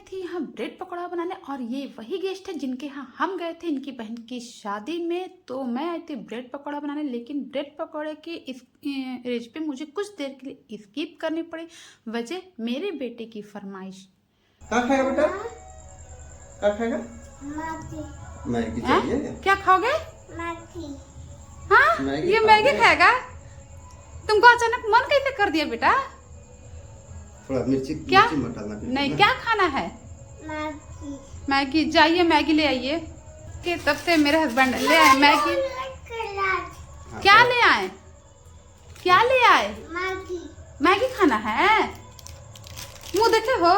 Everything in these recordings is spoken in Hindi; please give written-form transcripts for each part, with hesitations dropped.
थी यहाँ ब्रेड पकौड़ा बनाने और ये वही गेस्ट है जिनके यहाँ हम गए थे इनकी बहन की शादी में। तो मैं आई थी ब्रेड पकौड़ा बनाने, लेकिन ब्रेड पकौड़े की इस रेसिपी मुझे कुछ देर के लिए स्किप करनी पड़ी, वजह मेरे बेटे की फरमाइश। क्या खाएगा बेटा? क्या खाएगा? मैगी चाहिए? क्या खाओगे? मैगी। हाँ, मैगी ये मैगी खाएगा? तुमको अचानक मन कैसे कर दिया बेटा? थोड़ा मिर्ची क्या? मत डालना। नहीं, क्या खाना है? मैगी। मैगी। जाइए मैगी ले आइए। कि तब से मेरे हस्बैंड ले आए मैगी। क्या ले आए? क्या ले आए? मैगी। मैगी खाना है? मुंह देखे हो?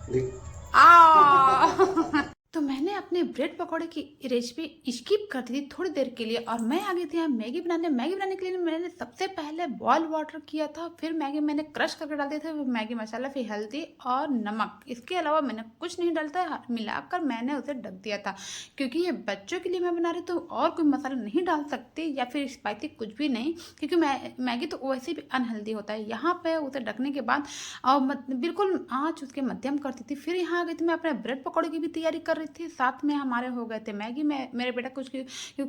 देख। आ तो मैंने अपने ब्रेड पकौड़े की रेसिपी स्किप कर दी थी थोड़ी देर के लिए और मैं आ गई थी यहाँ मैगी बनाने के लिए मैंने सबसे पहले बॉयल वाटर किया था, फिर मैगी मैंने क्रश करके डाल दिया था, फिर मैगी मसाला, फिर हल्दी और नमक। इसके अलावा मैंने कुछ नहीं डालता, मिलाकर मैंने उसे ढक दिया था क्योंकि ये बच्चों के लिए मैं बना रही तो और कोई मसाला नहीं डाल सकती या फिर स्पाइसी कुछ भी नहीं, क्योंकि मैगी तो वैसे भी अनहेल्दी होता है। यहाँ पे उसे ढकने के बाद और बिल्कुल आँच उसके मध्यम करती थी। फिर यहाँ आ गई थी मैं अपने ब्रेड पकौड़े की भी तैयारी कर रही थी, साथ में हमारे हो गए थे मैगी में। मेरे बेटा कुछ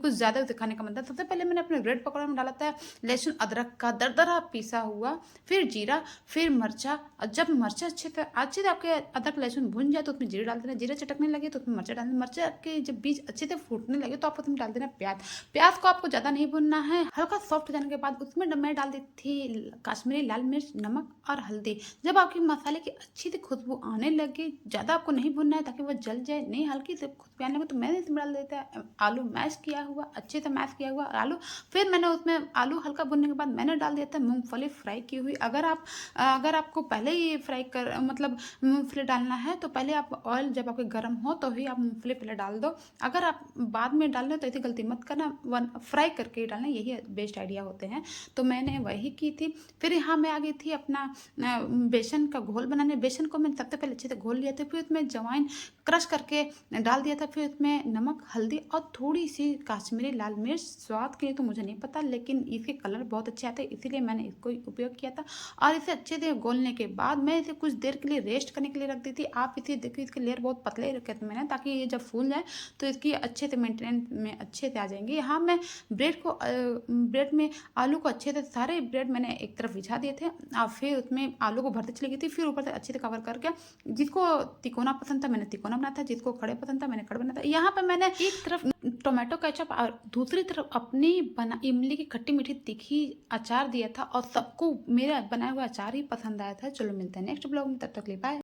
ज़्यादा उसे खाने का मन था। सबसे पहले मैंने अपने ब्रेड पकौड़े में डाला था लहसुन अदरक का दरदरा पीसा हुआ, फिर जीरा, फिर मिर्चा। और जब मिर्चा अच्छे से आपके अदरक लहसुन भुन जाए तो उसमें जीरा डाल देना, जीरा चटकने लगे तो उसमें मिर्चा डालना, मिर्चा के जब बीज अच्छे से फूटने लगे तो आप उसमें डाल देना प्याज को आपको ज़्यादा नहीं भुनना है, हल्का सॉफ्ट हो जाने के बाद उसमें मैं डाल दी थी काश्मीरी लाल मिर्च, नमक और हल्दी। जब आपकी मसाले की अच्छी सी खुशबू आने लगी, ज़्यादा आपको नहीं भुनना है ताकि वो जल जाए, नहीं हल्की से खुशबू आने लगे तो मैंने इसमें डाल देता है आलू मैश किया हुआ, अच्छे से मैश किया हुआ आलू। फिर मैंने उसमें आलू हल्का भुनने के बाद मैंने डाल दिया था मूंगफली फ्राई की हुई। अगर आपको पहले ही फ्राई कर मतलब मूंगफली डालना है तो पहले आप ऑयल जब आपके गर्म हो तो ही आप मूंगफली पहले डाल दो। अगर आप बाद में डाल रहे हो तो ऐसी गलती मत करना, फ्राई करके ही डालना, यही बेस्ट आइडिया होते हैं। तो मैंने वही की थी। फिर यहाँ मैं आ गई थी अपना बेसन का घोल बनाने। बेसन को मैंने सबसे पहले अच्छे से घोल लिया था, फिर उसमें अजवाइन क्रश करके डाल दिया था, फिर उसमें नमक, हल्दी और थोड़ी सी काश्मीरी लाल मिर्च। स्वाद के लिए तो मुझे नहीं पता, लेकिन इसके कलर बहुत अच्छे आते हैं इसीलिए मैंने इसको उपयोग किया था। और इसे अच्छे से घोलने के बाद मैं इसे कुछ देर के लिए रेस्ट करने के लिए रख दी थी। आप इसे देखिए, इसके लेयर बहुत पतले रखे थे मैंने ताकि ये जब फूल जाए तो इसकी अच्छे से मेंटेनेंस में अच्छे से आ जाएंगे। यहाँ मैं ब्रेड में आलू को अच्छे से सारे ब्रेड मैंने एक तरफ बिछा दिए थे और फिर उसमें आलू को भरते चली गई थी। फिर ऊपर से अच्छे से कवर करके, जिसको तिकोना पसंद था मैंने तिकोना बनाया था, जिसको खड़े पसंद था मैंने खड़े बनाया था। यहाँ पर मैंने एक तरफ टोमेटो केचप और दूसरी तरफ अपनी इमली की खट्टी मीठी तीखी अचार दिया था और सबको मेरा बनाया हुआ अचार ही पसंद आया था। चलो मिलते हैं नेक्स्ट ब्लॉग में, तब तक के लिए बाय।